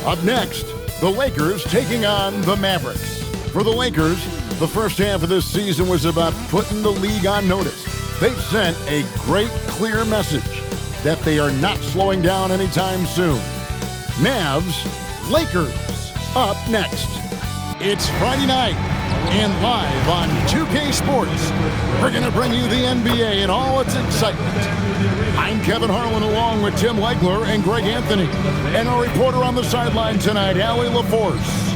Up next, the Lakers taking on the Mavericks. For the Lakers, the first half of this season was about putting the league on notice. They've sent a great, clear message that they are not slowing down anytime soon. Mavs, Lakers, up next. It's Friday night, and live on 2K Sports, we're going to bring you the NBA and all its excitement. I'm Kevin Harlan along with Tim Legler and Greg Anthony, and our reporter on the sideline tonight, Allie LaForce.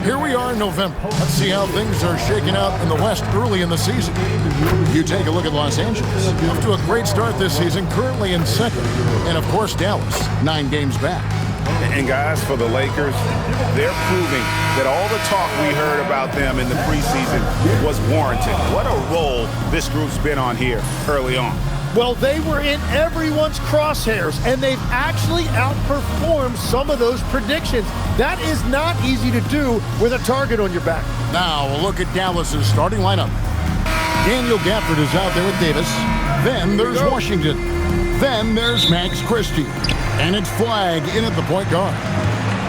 Here we are in November. Let's see how things are shaking out in the West early in the season. You take a look at Los Angeles. Off to a great start this season, currently in second. And of course, Dallas, 9 games back. And guys, for the Lakers, they're proving that all the talk we heard about them in the preseason was warranted. What a role this group's been on here early on. Well, they were in everyone's crosshairs, and they've actually outperformed some of those predictions. That is not easy to do with a target on your back. Now, a look at Dallas's starting lineup. Daniel Gafford is out there with Davis. Then there's Washington. Then there's Max Christie. And it's Flagg in at the point guard.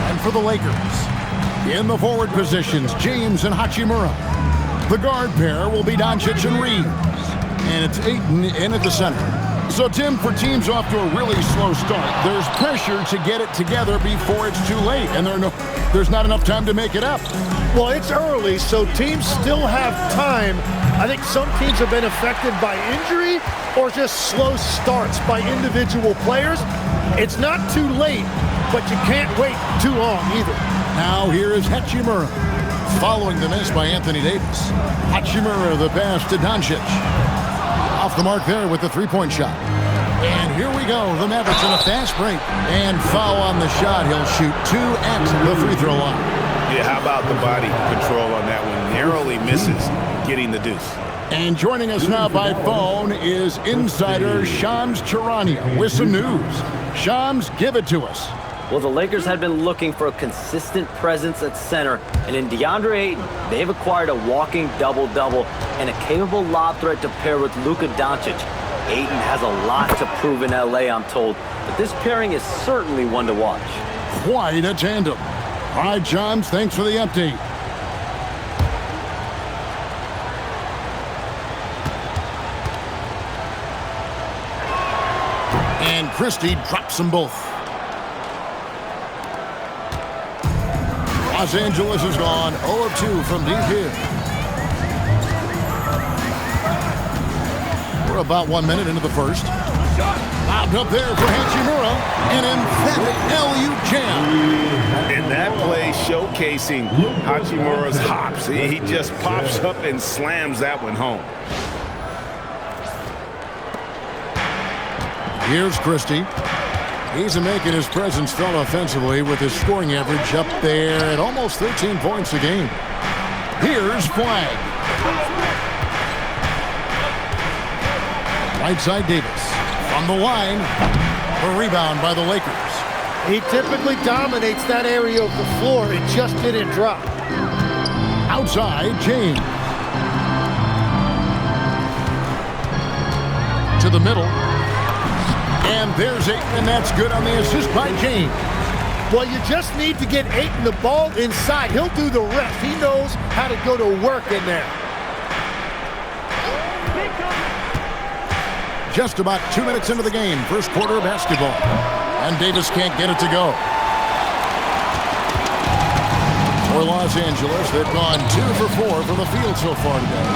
And for the Lakers, in the forward positions, James and Hachimura. The guard pair will be Doncic and Reeves. And it's Ayton in at the center. So, Tim, for teams off to a really slow start, there's pressure to get it together before it's too late, and there's not enough time to make it up. Well, it's early, so teams still have time. I think some teams have been affected by injury or just slow starts by individual players. It's not too late, but you can't wait too long either. Now here is Hachimura, following the miss by Anthony Davis. Hachimura, the pass to Doncic. Off the mark there with the three-point shot. And here we go. The Mavericks in a fast break. And foul on the shot. He'll shoot 2 at the free throw line. Yeah, how about the body control on that one? Narrowly misses getting the deuce. And joining us now by phone is insider Shams Charania with some news. Shams, give it to us. Well, the Lakers had been looking for a consistent presence at center, and in DeAndre Ayton, they've acquired a walking double-double and a capable lob threat to pair with lukadoncic. Ayton has a lot to prove in LA, I'm told, but this pairing is certainly one to watch. Quite a tandem. All right, Shams, thanks for the update. And Christie drops them both. Los Angeles is gone 0 of 2 from deep here. We're about 1 minute into the first. Lobbed up there for Hachimura. An emphatic LU jam. And that play showcasing Hachimura's hops. He just pops up and slams that one home. Here's Christie. He's making his presence felt offensively with his scoring average up there at almost 13 points a game. Here's Flagg. Right side Davis. On the line, a rebound by the Lakers. He typically dominates that area of the floor. It just didn't drop. Outside, James. To the middle. And there's Ayton, and that's good on the assist by James. Well, you just need to get Ayton the ball inside. He'll do the rest. He knows how to go to work in there. Just about 2 minutes into the game, first quarter of basketball. And Davis can't get it to go. For Los Angeles, they've gone 2 for 4 from the field so far today.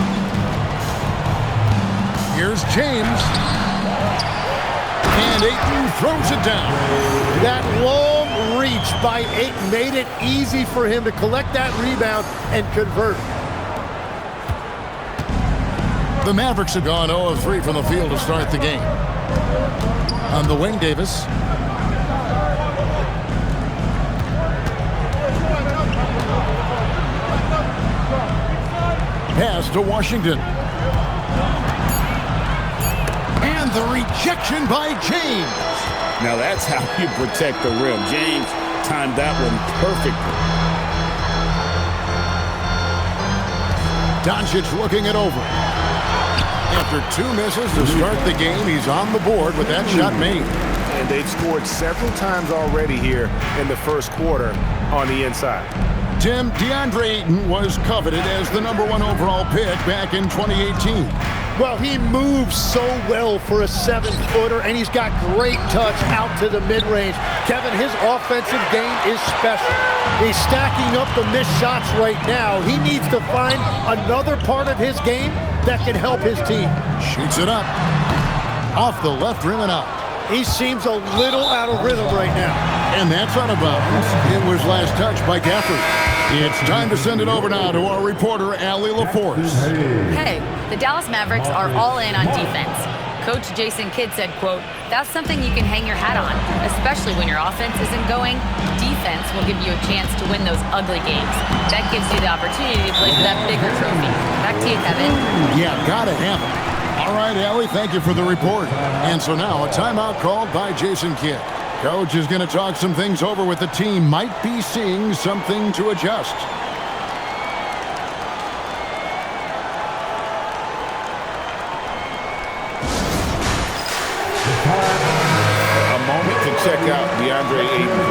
Here's James. And Ayton throws it down. That long reach by Ayton made it easy for him to collect that rebound and convert. The Mavericks have gone 0 of 3 from the field to start the game. On the wing, Davis. Pass to Washington. And the rejection by James. Now that's how you protect the rim. James timed that one perfectly. Doncic looking it over. After 2 misses to start the game, he's on the board with that shot made. and they've scored several times already here in the first quarter on the inside. Tim, DeAndre Ayton was coveted as the #1 overall pick back in 2018. Well, he moves so well for a 7-footer, and he's got great touch out to the mid-range. Kevin, his offensive game is special. He's stacking up the missed shots right now. He needs to find another part of his game that can help his team. Shoots it up. Off the left rim and out. He seems a little out of rhythm right now. And that's out of bounds. It was last touched by Gafford. It's time to send it over now to our reporter, Allie LaForce. Hey, the Dallas Mavericks are all in on defense. Coach Jason Kidd said, quote, "That's something you can hang your hat on, especially when your offense isn't going. Defense will give you a chance to win those ugly games. That gives you the opportunity to play for that bigger trophy." Back to you, Kevin. Yeah, gotta have it. All right, Allie, thank you for the report. And so now a timeout called by Jason Kidd. Coach is going to talk some things over with the team. Might be seeing something to adjust. A moment to check out DeAndre Ayton.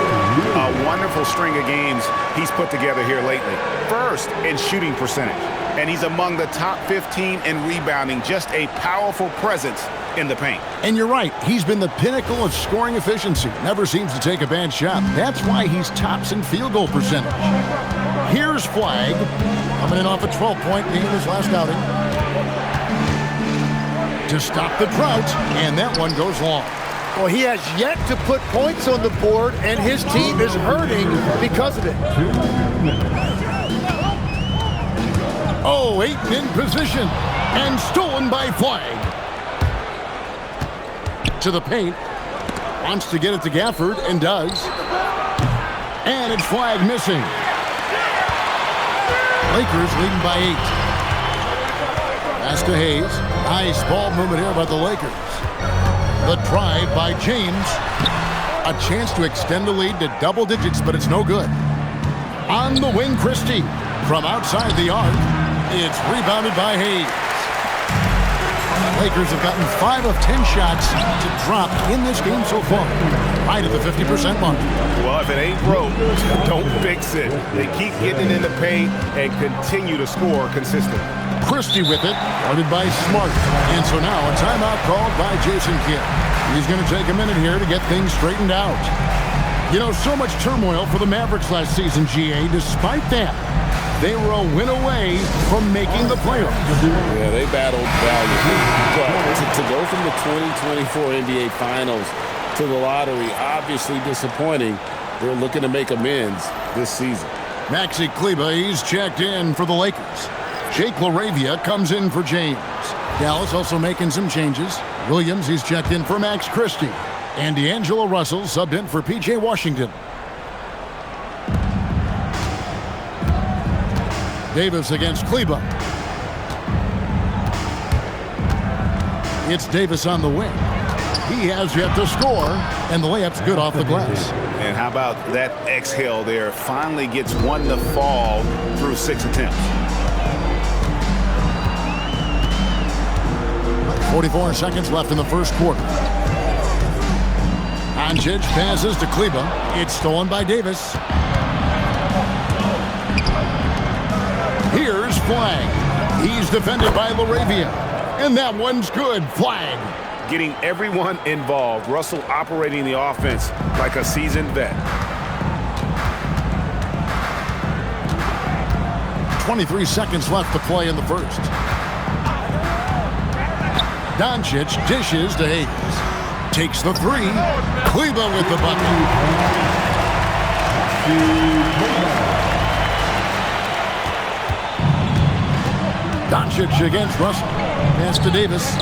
A wonderful string of games he's put together here lately. First in shooting percentage, and he's among the top 15 in rebounding. Just a powerful presence in the paint. And you're right, he's been the pinnacle of scoring efficiency. Never seems to take a bad shot. That's why he's tops in field goal percentage. Here's Flagg, coming in off a 12-point game his last outing. To stop the drought, and that one goes long. Well, he has yet to put points on the board, and his team is hurting because of it. Oh, Ayton in position, and stolen by Flagg. To the paint, wants to get it to Gafford, and does. And it's Flagg missing. Lakers leading by 8. Pass to Hayes. Nice ball movement here by the Lakers. The drive by James. A chance to extend the lead to double digits, but it's no good. On the wing, Christie. From outside the arc, it's rebounded by Hayes. Lakers have gotten 5 of 10 shots to drop in this game so far. Right at the 50% mark. Well, if it ain't broke, don't fix it. They keep getting it in the paint and continue to score consistently. Christie with it, guarded by Smart. And so now a timeout called by Jason Kidd. He's going to take a minute here to get things straightened out. You know, so much turmoil for the Mavericks last season, GA. Despite that, they were a win away from making the playoffs. Yeah, they battled valiantly. But to go from the 2024 NBA Finals to the lottery, obviously disappointing. They're looking to make amends this season. Maxi Kleber, he's checked in for the Lakers. Jake LaRavia comes in for James. Dallas also making some changes. Williams, he's checked in for Max Christie. And D'Angelo Russell subbed in for P.J. Washington. Davis against Kleber. It's Davis on the wing. He has yet to score, and the layup's good off the glass. And how about that exhale there? Finally gets one to fall through 6 attempts. 44 seconds left in the first quarter. Doncic passes to Kleber. It's stolen by Davis. Here's Flagg. He's defended by LaRavia. And that one's good. Flagg. Getting everyone involved. Russell operating the offense like a seasoned vet. 23 seconds left to play in the first. Doncic dishes to Hayes. Takes the three. Kleber with the bucket. Doncic against Russell. Pass to Davis.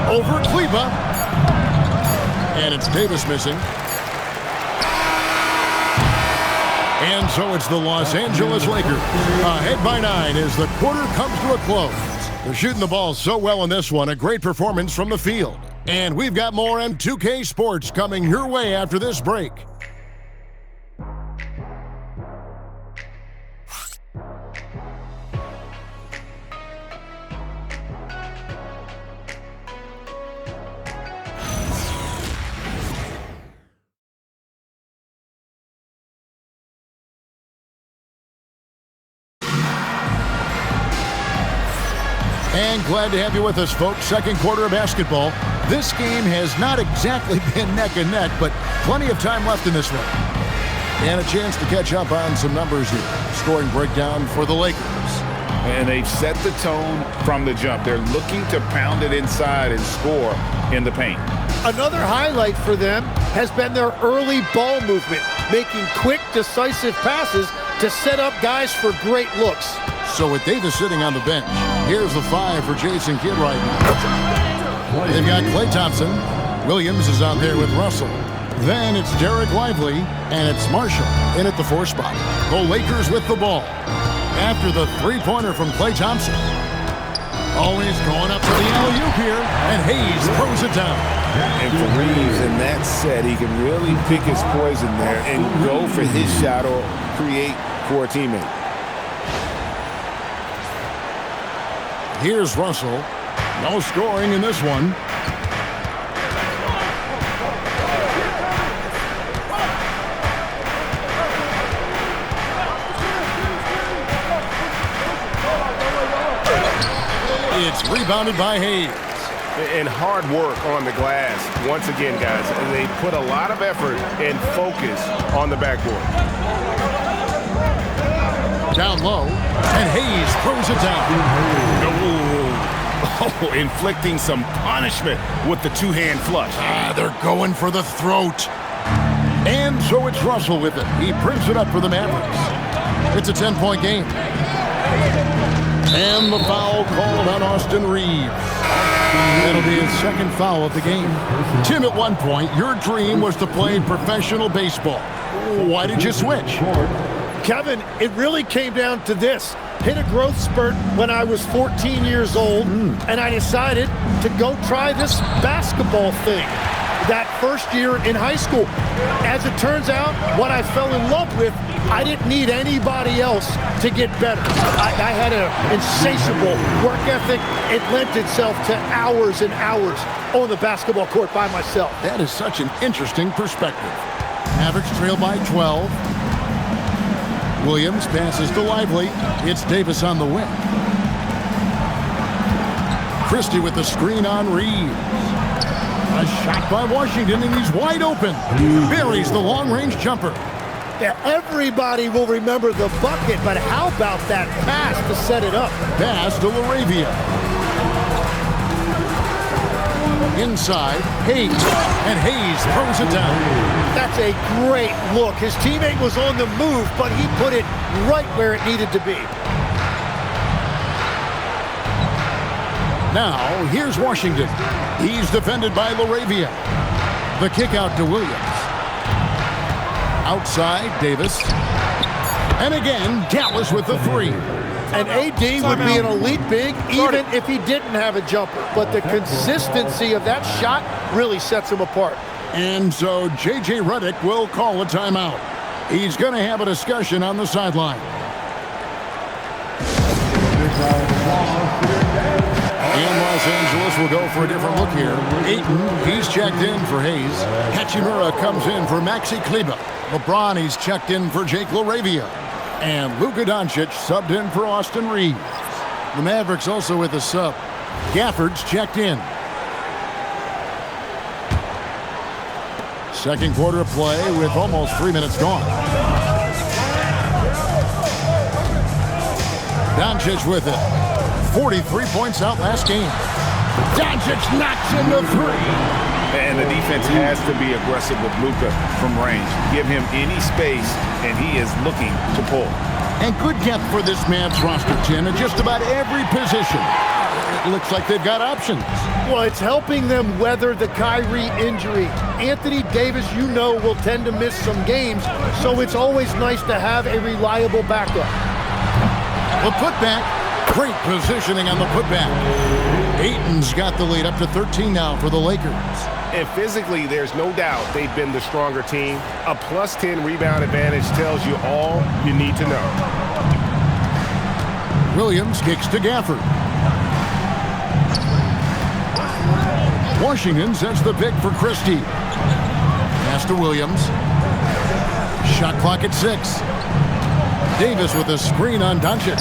Over Kleber. And it's Davis missing. And so it's the Los Angeles Lakers. Ahead by 9 as the quarter comes to a close. They're shooting the ball so well in this one. A great performance from the field. And we've got more M2K Sports coming your way after this break. And glad to have you with us, folks. Second quarter of basketball. This game has not exactly been neck and neck, but plenty of time left in this one. And a chance to catch up on some numbers here. Scoring breakdown for the Lakers. And they've set the tone from the jump. They're looking to pound it inside and score in the paint. Another highlight for them has been their early ball movement, making quick, decisive passes to set up guys for great looks. So with Davis sitting on the bench, here's the 5 for Jason Kidd right now. They've got Klay Thompson. Williams is out there with Russell. Then it's Derek Lively, and it's Marshall in at the 4 spot. The Lakers with the ball. After the three-pointer from Klay Thompson. Always going up for the alley-oop here, and Hayes throws it down. And for Reeves in that set, he can really pick his poison there and go for his shot or create for a teammate. Here's Russell. No scoring in this one. It's rebounded by Hayes. And hard work on the glass. Once again, guys, they put a lot of effort and focus on the backboard. Down low, and Hayes throws it down. Oh, inflicting some punishment with the two-hand flush. They're going for the throat. And so it's Russell with it. He prints it up for the Mavericks. It's a 10-point game. And the foul called on Austin Reeves. That'll be his second foul of the game. Tim, at one point, your dream was to play professional baseball. Why did you switch? Kevin, it really came down to this. Hit a growth spurt when I was 14 years old, and I decided to go try this basketball thing that first year in high school. As it turns out, what I fell in love with, I didn't need anybody else to get better. I had an insatiable work ethic. It lent itself to hours and hours on the basketball court by myself. That is such an interesting perspective. Mavericks trail by 12. Williams passes to Lively. It's Davis on the wing. Christie with the screen on Reeves. A shot by Washington, and he's wide open. Buries the long-range jumper. Yeah, everybody will remember the bucket, but how about that pass to set it up? Pass to LaRavia. Inside, Hayes. And Hayes throws it down. That's a great look. His teammate was on the move, but he put it right where it needed to be. Now, here's Washington. He's defended by LaRavia. The kick out to Williams. Outside, Davis. And again, Dallas with the 3. And AD would be an elite big even if he didn't have a jumper. But the consistency of that shot really sets him apart. And so J.J. Redick will call a timeout. He's going to have a discussion on the sideline. And Los Angeles will go for a different look here. Ayton, he's checked in for Hayes. Hachimura comes in for Maxi Kleber. LeBron, he's checked in for Jake LaRavia. And Lukadoncic subbed in for Austin Reeves. The Mavericks also with a sub. Gafford's checked in. Second quarter of play with almost 3 minutes gone. Doncic with it. 43 points out last game. Doncic knocks in the 3. And the defense has to be aggressive with Luka from range. Give him any space, and he is looking to pull. And good depth for this Mavs roster, Tim, in just about every position. It looks like they've got options. Well, it's helping them weather the Kyrie injury. Anthony Davis, you know, will tend to miss some games, so it's always nice to have a reliable backup. The putback. Great positioning on the putback. Ayton's got the lead up to 13 now for the Lakers. And physically, there's no doubt they've been the stronger team. A plus 10 rebound advantage tells you all you need to know. Williams kicks to Gafford. Washington sets the pick for Christie. Pass to Williams. Shot clock at 6. Davis with a screen on Doncic.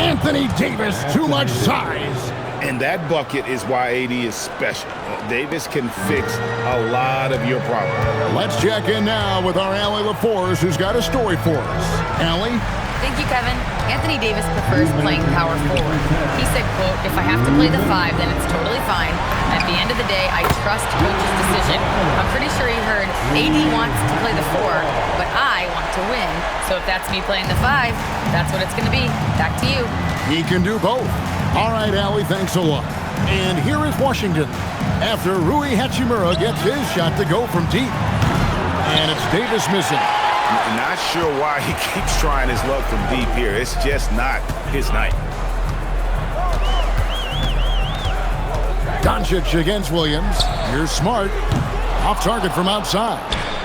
Anthony Davis, too much size. And that bucket is why AD is special. Davis can fix a lot of your problems. Let's check in now with our Allie LaForce, who's got a story for us. Allie? Thank you, Kevin. Anthony Davis prefers playing power forward. He said, quote, "If I have to play the 5, then it's totally fine. At the end of the day, I trust coach's decision." I'm pretty sure he heard AD wants to play the 4, but I want to win. So if that's me playing the 5, that's what it's going to be. Back to you. He can do both. All right, Allie, thanks a lot. And here is Washington after Rui Hachimura gets his shot to go from deep. And it's Davis missing. Not sure why he keeps trying his luck from deep here. It's just not his night. Doncic against Williams. Here's Smart. Off target from outside.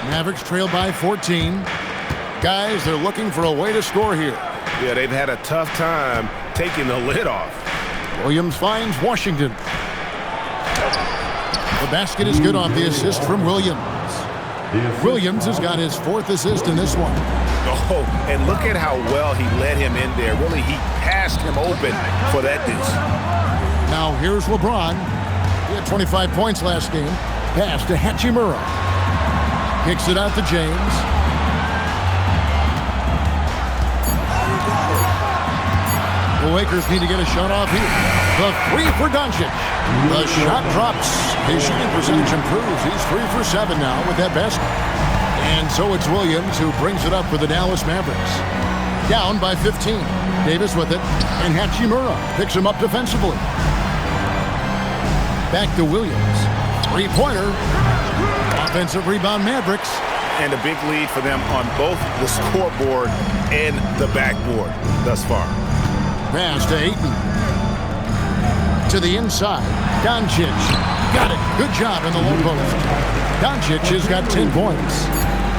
Mavericks trail by 14. Guys, they're looking for a way to score here. Yeah, they've had a tough time taking the lid off. Williams finds Washington. The basket is good off the assist from Williams. Williams has got his 4th assist in this one. Oh, and look at how well he led him in there. Really, he passed him open for that deuce. Now here's LeBron. He had 25 points last game. Pass to Hachimura. Kicks it out to James. The Lakers need to get a shot off here. The 3 for Doncic. The shot drops. His shooting percentage improves. He's 3 for 7 now with that basket. And so it's Williams who brings it up for the Dallas Mavericks. Down by 15. Davis with it. And Hachimura picks him up defensively. Back to Williams. 3-pointer. Offensive rebound Mavericks. And a big lead for them on both the scoreboard and the backboard thus far. Pass to Ayton. To the inside. Doncic. Got it. Good job in the low post. Doncic has got 10 points.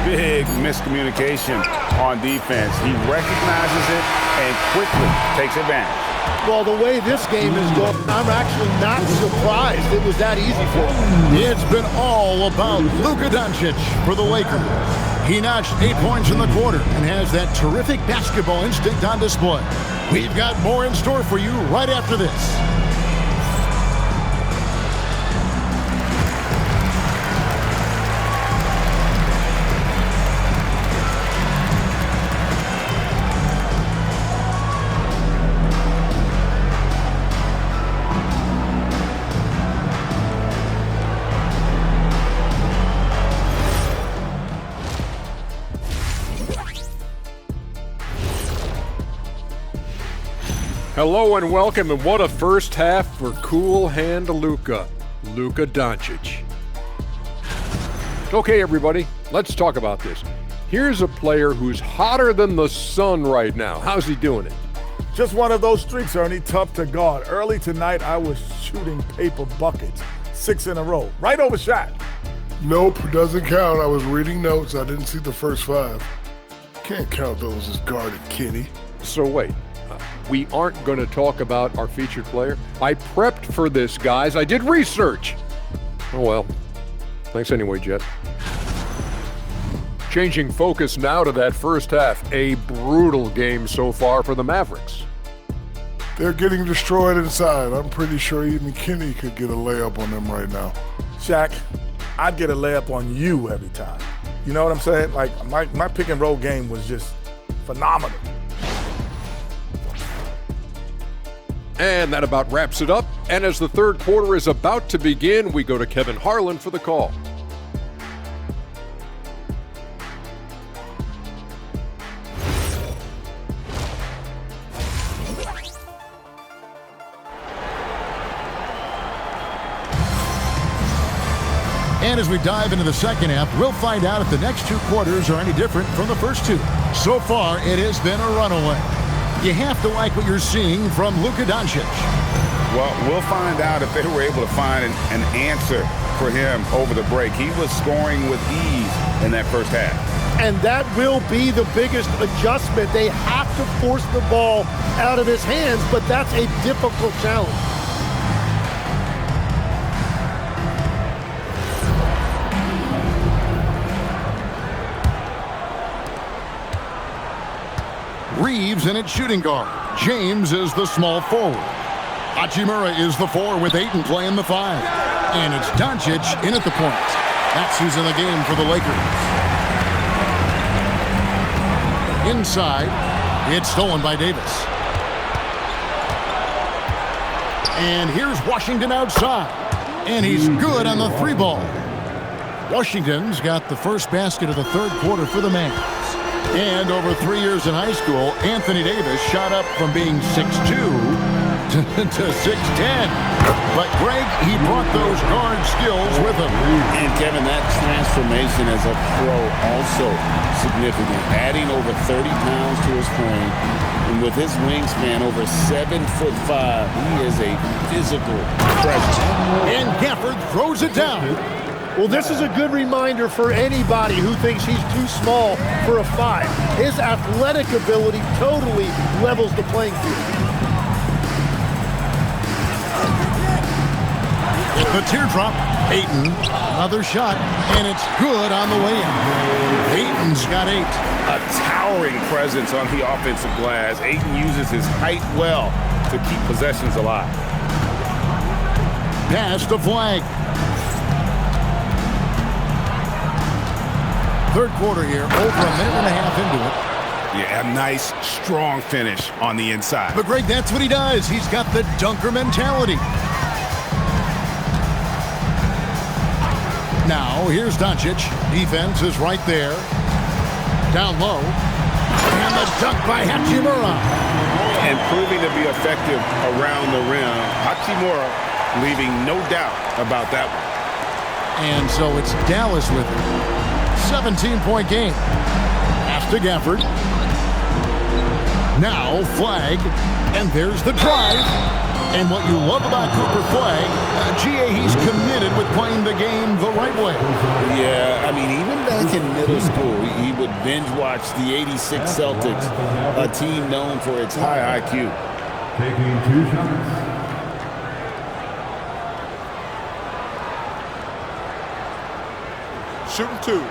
Big miscommunication on defense. He recognizes it and quickly takes advantage. Well, the way this game is going, I'm actually not surprised it was that easy for him. It's been all about Luka Doncic for the Lakers. He notched 8 points in the quarter and has that terrific basketball instinct on display. We've got more in store for you right after this. Hello and welcome, and what a first half for Cool Hand Luka Doncic. Okay, everybody, let's talk about this. Here's a player who's hotter than the sun right now. How's he doing it? Just one of those streaks, Ernie, tough to guard. Early tonight, I was shooting paper buckets, 6 in a row, right over shot. Nope, doesn't count. I was reading notes. I didn't see the first 5. Can't count those as guarded, Kenny. So wait, we aren't going to talk about our featured player? I prepped for this, guys. I did research. Oh well, thanks anyway, Jet. Changing focus now to that first half. A brutal game so far for the Mavericks. They're getting destroyed inside. I'm pretty sure even Kenny could get a layup on them right now. Shaq, I'd get a layup on you every time. You know what I'm saying? Like, my pick and roll game was just phenomenal. And that about wraps it up. And as the third quarter is about to begin, we go to Kevin Harlan for the call. And as we dive into the second half, we'll find out if the next 2 quarters are any different from the first 2. So far, it has been a runaway. You have to like what you're seeing from Luka Doncic. Well, we'll find out if they were able to find an answer for him over the break. He was scoring with ease in that first half. And that will be the biggest adjustment. They have to force the ball out of his hands, but that's a difficult challenge. Reeves in at shooting guard. James is the small forward. Hachimura is the 4 with Ayton playing the 5. And it's Doncic in at the point. That's who's in the game for the Lakers. Inside, it's stolen by Davis. And here's Washington outside. And he's good on the 3 ball. Washington's got the first basket of the third quarter for the Mavs. And over 3 years in high school, Anthony Davis shot up from being 6'2" to 6'10". But Greg, he brought those guard skills with him. And Kevin, that transformation as a pro also significant. Adding over 30 pounds to his frame. And with his wingspan over 7'5", he is a physical presence. And Gafford throws it down. Well, this is a good reminder for anybody who thinks he's too small for a 5. His athletic ability totally levels the playing field. The teardrop, Ayton, another shot, and it's good on the way in. Ayton's got 8. A towering presence on the offensive glass. Ayton uses his height well to keep possessions alive. Pass to Flag. Third quarter here, over a minute and a half into it. Yeah, a nice, strong finish on the inside. But Greg, that's what he does. He's got the dunker mentality. Now, here's Doncic. Defense is right there. Down low. And the dunk by Hachimura. And proving to be effective around the rim. Hachimura leaving no doubt about that one. And so it's Dallas with it. 17-point game. Pass to Gafford. Now Flag. And there's the drive. And what you love about Cooper Flag, GA, he's committed with playing the game the right way. Yeah, I mean, even back in middle school, he would binge watch the '86 Celtics, a team known for its high IQ. Taking 2 shots. Shooting 2.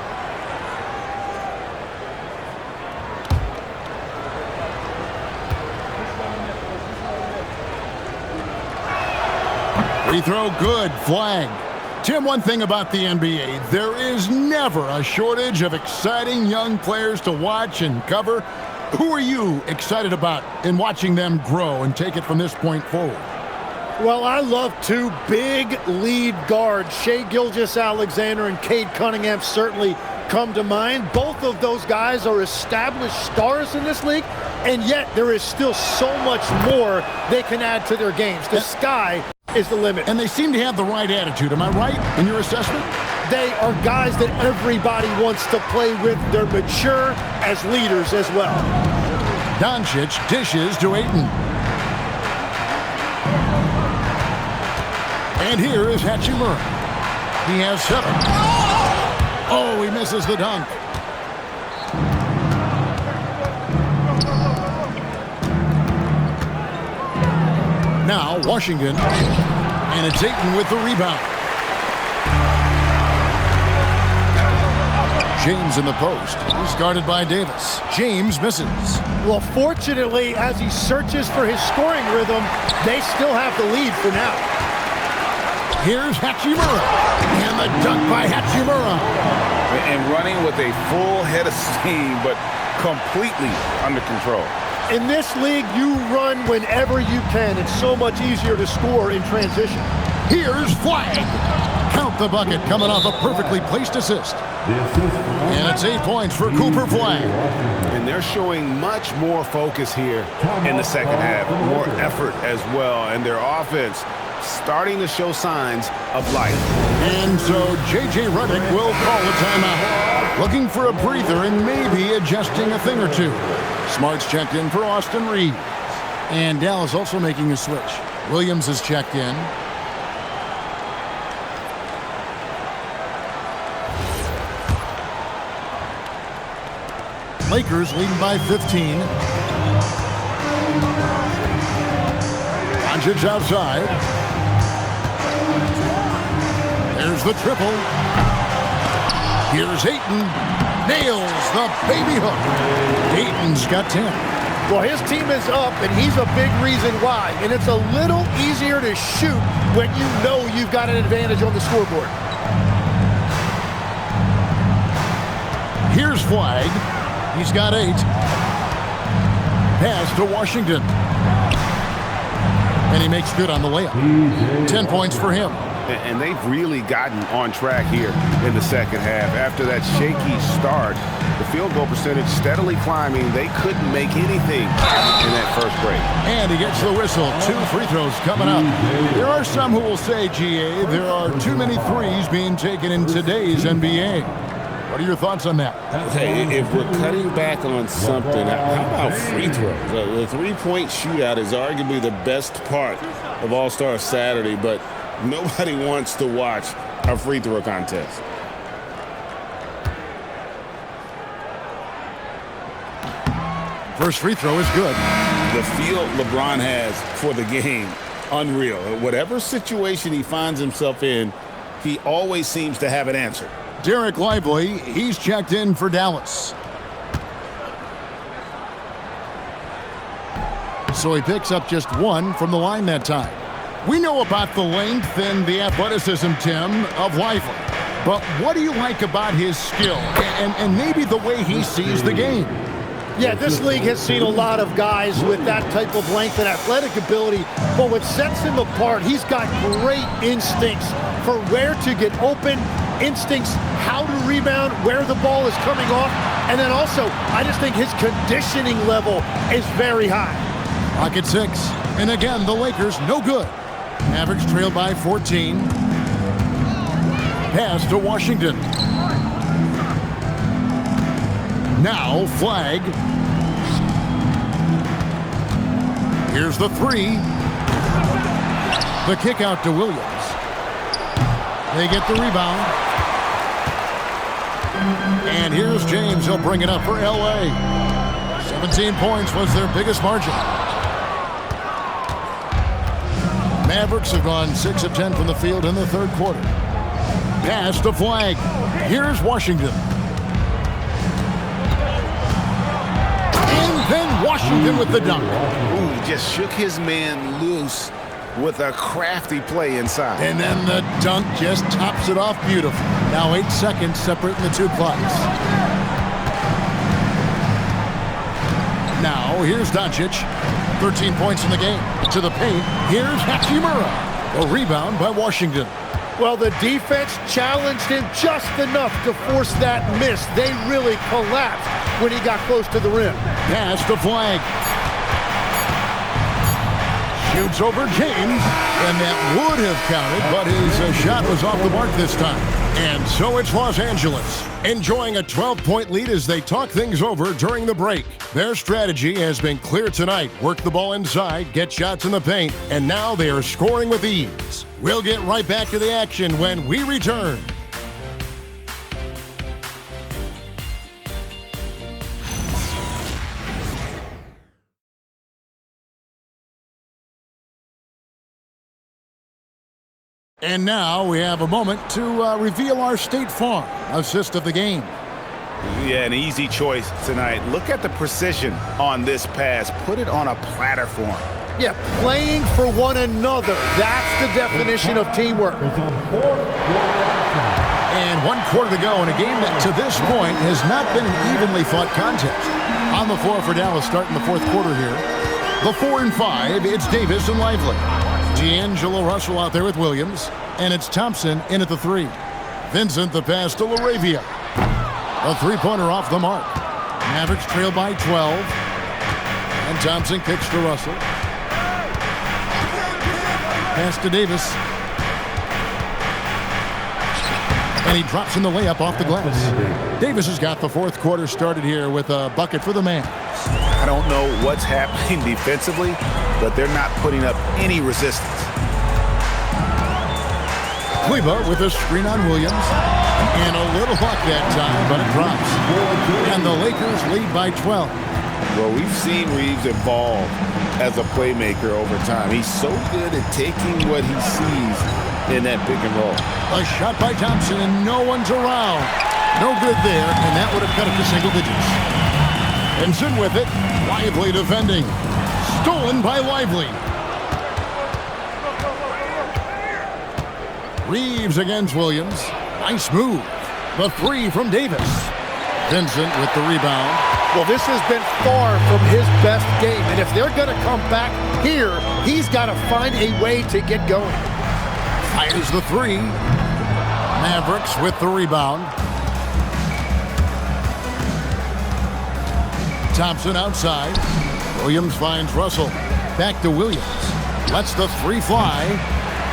Free throw good, Flag. Tim, one thing about the NBA, there is never a shortage of exciting young players to watch and cover. Who are you excited about in watching them grow and take it from this point forward? Well, I love 2 big lead guards. Shai Gilgeous-Alexander and Cade Cunningham certainly come to mind. Both of those guys are established stars in this league, and yet there is still so much more they can add to their games. The sky is the limit. And they seem to have the right attitude. Am I right in your assessment? They are guys that everybody wants to play with. They're mature as leaders as well. Doncic dishes to Ayton. And here is Hachimura. He has 7. Oh, he misses the dunk. Now Washington, and it's Ayton with the rebound. James in the post. He's guarded by Davis. James misses. Well, fortunately, as he searches for his scoring rhythm, they still have the lead for now. Here's Hachimura. And the dunk by Hachimura. And running with a full head of steam, but completely under control. In this league, you run whenever you can. It's so much easier to score in transition. Here's Flag. Count the bucket coming off a perfectly placed assist. And it's 8 points for Cooper Flag. And they're showing much more focus here in the second half. More effort as well. And their offense starting to show signs of life. And so J.J. Redick will call a timeout. Looking for a breather and maybe adjusting a thing or two. Smart's checked in for Austin Reeves. And Dallas also making a switch. Williams is checked in. Lakers leading by 15. Doncic outside. There's the triple. Here's Ayton. Nails the baby hook. Ayton's got 10. Well, his team is up, and he's a big reason why. And it's a little easier to shoot when you know you've got an advantage on the scoreboard. Here's Flag. He's got 8. Pass to Washington. And he makes good on the layup. 10 points for him. And they've really gotten on track here in the second half. After that shaky start, the field goal percentage steadily climbing. They couldn't make anything in that first break. And he gets the whistle. 2 free throws coming up. There are some who will say, GA, there are too many threes being taken in today's NBA. What are your thoughts on that? Hey, if we're cutting back on something, how about free throws? The three-point shootout is arguably the best part of All-Star Saturday, but nobody wants to watch a free throw contest. First free throw is good. The feel LeBron has for the game, unreal. Whatever situation he finds himself in, he always seems to have an answer. Derek Lively, he's checked in for Dallas. So he picks up just 1 from the line that time. We know about the length and the athleticism, Tim, of Lively. But what do you like about his skill and maybe the way he sees the game? Yeah, this league has seen a lot of guys with that type of length and athletic ability, but what sets him apart, he's got great instincts for where to get open, instincts how to rebound, where the ball is coming off, and then also, I just think his conditioning level is very high. Pocket 6, and again, the Lakers no good. Mavericks trail by 14. Pass to Washington. Now Flag. Here's the 3. The kick out to Williams. They get the rebound. And here's James. He'll bring it up for LA. 17 points was their biggest margin. Mavericks have gone 6 of 10 from the field in the third quarter. Pass to Flag. Here's Washington. And then Washington with the dunk. Ooh, he just shook his man loose with a crafty play inside. And then the dunk just tops it off beautiful. Now 8 seconds separating the two clocks. Now here's Doncic. 13 points in the game. To the paint. Here's Hachimura. A rebound by Washington. Well, the defense challenged him just enough to force that miss. They really collapsed when he got close to the rim. Pass to Flag. Shoots over James, and that would have counted, but his shot was off the mark this time. And so it's Los Angeles, enjoying a 12-point lead as they talk things over during the break. Their strategy has been clear tonight. Work the ball inside, get shots in the paint, and now they are scoring with ease. We'll get right back to the action when we return. And now we have a moment to reveal our State Farm assist of the game. Yeah, an easy choice tonight. Look at the precision on this pass. Put it on a platter for him. Yeah, playing for one another. That's the definition of teamwork. And 1 quarter to go in a game that to this point has not been an evenly fought contest. On the floor for Dallas starting the fourth quarter here. The 4 and 5, it's Davis and Lively. D'Angelo Russell out there with Williams. And it's Thompson in at the 3. Vincent the pass to LaRavia. A three-pointer off the mark. Mavericks trail by 12. And Thompson kicks to Russell. Pass to Davis. And he drops in the layup off the glass. Davis has got the fourth quarter started here with a bucket for the Mavs. I don't know what's happening defensively, but they're not putting up any resistance. Kleba with a screen on Williams. And a little luck that time, but it drops. And the Lakers lead by 12. Well, we've seen Reeves evolve as a playmaker over time. He's so good at taking what he sees in that pick and roll. A shot by Thompson, and no one's around. No good there, and that would have cut it to single digits. Vincent with it. Lively defending. Stolen by Lively. Reeves against Williams. Nice move. The three from Davis. Vincent with the rebound. Well, this has been far from his best game, and if they're going to come back here, he's got to find a way to get going. Fires the three. Mavericks with the rebound. Thompson outside. Williams finds Russell. Back to Williams. Lets the three fly.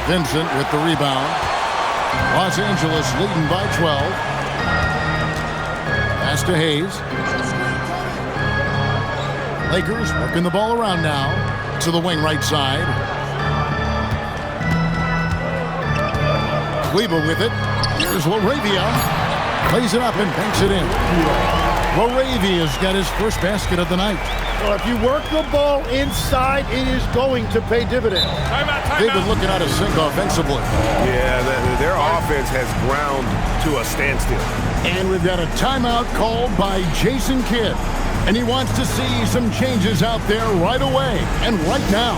Vincent with the rebound. Los Angeles leading by 12. Pass to Hayes. Lakers working the ball around now. To the wing right side. Cleveland with it. Here's Laravia. Plays it up and banks it in. Laravia's got his first basket of the night. Well, if you work the ball inside, it is going to pay dividends. They've been looking out of sync offensively. Yeah, their offense has ground to a standstill. And we've got a timeout called by Jason Kidd. And he wants to see some changes out there right away and right now.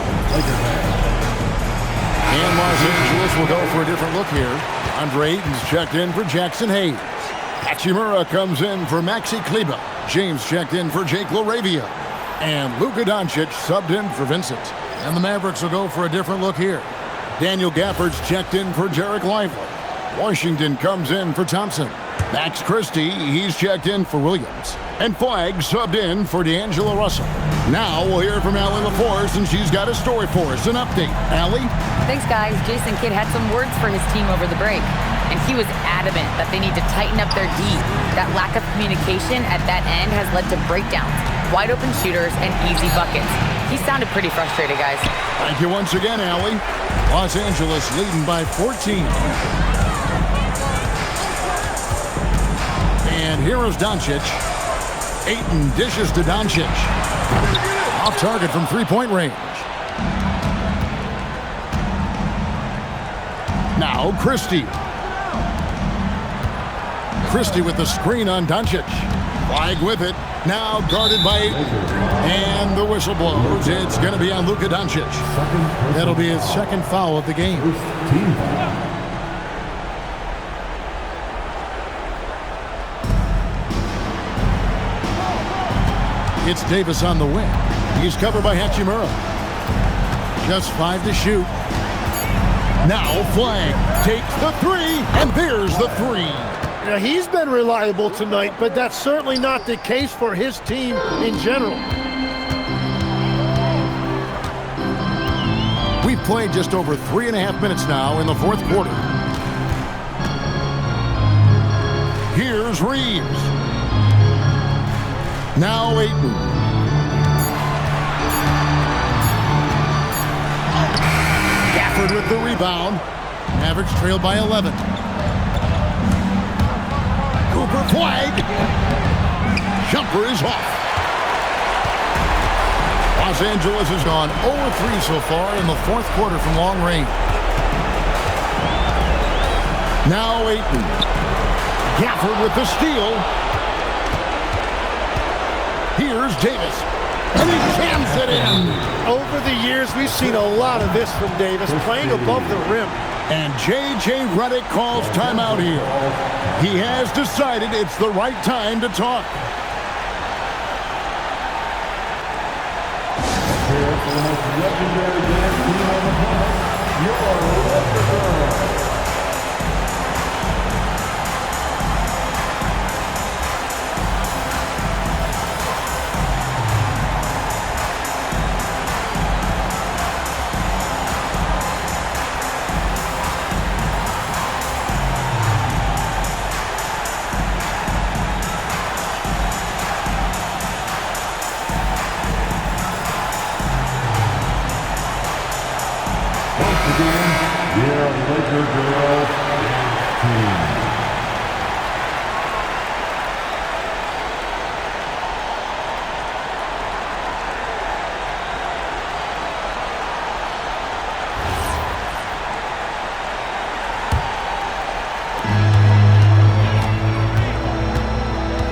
And Los Angeles will go for a different look here. Andre Ayton's checked in for Jackson Hayes. Hachimura comes in for Maxi Kleber. James checked in for Jake Laravia. And Luka subbed in for Vincent. And the Mavericks will go for a different look here. Daniel Gafford's checked in for Jarek Lively. Washington comes in for Thompson. Max Christie, he's checked in for Williams. And Flagg subbed in for D'Angelo Russell. Now we'll hear from Allie LaForce, and she's got a story for us. An update. Allie? Thanks, guys. Jason Kidd had some words for his team over the break, and he was adamant that they need to tighten up their D. That lack of communication at that end has led to breakdowns, wide open shooters, and easy buckets. He sounded pretty frustrated, guys. Thank you once again, Allie. Los Angeles leading by 14. And here's Doncic. Ayton dishes to Doncic. Off target from three-point range. Now Christie. Christie with the screen on Doncic. Flagg with it. Now guarded by Ayton. And the whistle blows. It's going to be on Luka Doncic. That'll be his second foul of the game. It's Davis on the wing. He's covered by Hachimura. Just 5 to shoot. Now Flagg takes the three, and there's the three. Now, he's been reliable tonight, but that's certainly not the case for his team in general. We've played just over 3.5 minutes now in the fourth quarter. Here's Reeves. Now Ayton. Gafford with the rebound. Mavericks trailed by 11. Cooper Flagg. Jumper is off. Los Angeles has gone 0-3 so far in the fourth quarter from long range. Now Ayton. Gafford with the steal. Here's Davis, and he jams it in. Over the years, we've seen a lot of this from Davis, playing above the rim. And J.J. Redick calls timeout here. He has decided it's the right time to talk.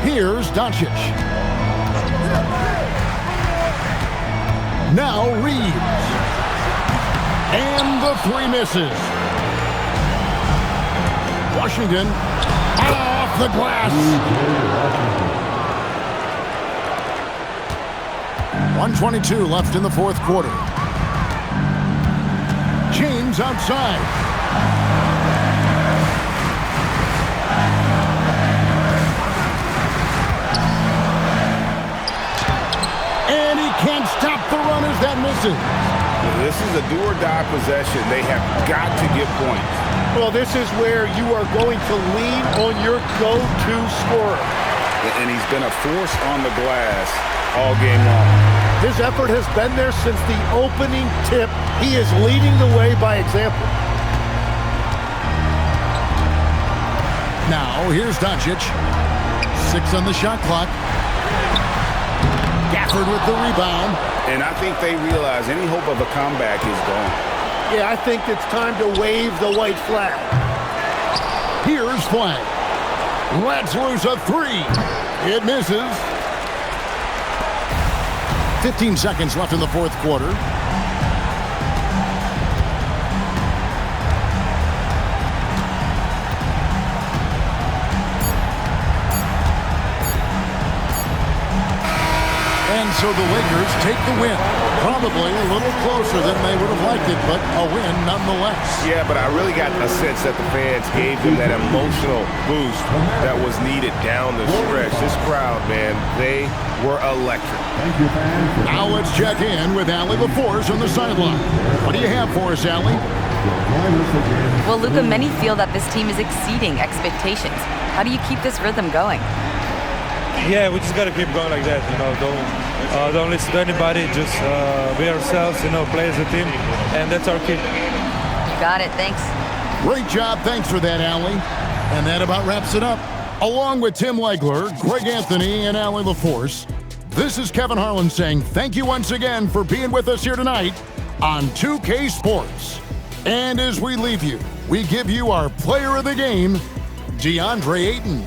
Here's Doncic. Now Reeves. And the three misses. Washington off the glass. 1:22 left in the fourth quarter. James outside. And he can't stop the run as that misses. This is a do-or-die possession. They have got to get points. Well, this is where you are going to lean on your go-to scorer. And he's been a force on the glass all game long. His effort has been there since the opening tip. He is leading the way by example. Now, here's Doncic. 6 on the shot clock. Gafford with the rebound. And I think they realize any hope of a comeback is gone. Yeah, I think it's time to wave the white flag. Here's Flag. Lets loose a three. It misses. 15 seconds left in the fourth quarter. And so the Lakers take the win. Probably a little closer than they would have liked it, but a win nonetheless. Yeah, but I really got a sense that the fans gave them that emotional boost that was needed down the stretch. This crowd, man, they were electric. Now let's check in with Allie LaForce on the sideline. What do you have for us, Allie? Well, Luka, many feel that this team is exceeding expectations. How do you keep this rhythm going? Yeah, we just got to keep going like that. Don't listen to anybody. Just be ourselves. Play as a team, and that's our key. Got it. Thanks. Great job. Thanks for that, Allie. And that about wraps it up. Along with Tim Legler, Greg Anthony, and Allie LaForce, this is Kevin Harlan saying thank you once again for being with us here tonight on 2K Sports. And as we leave you, we give you our player of the game, DeAndre Ayton.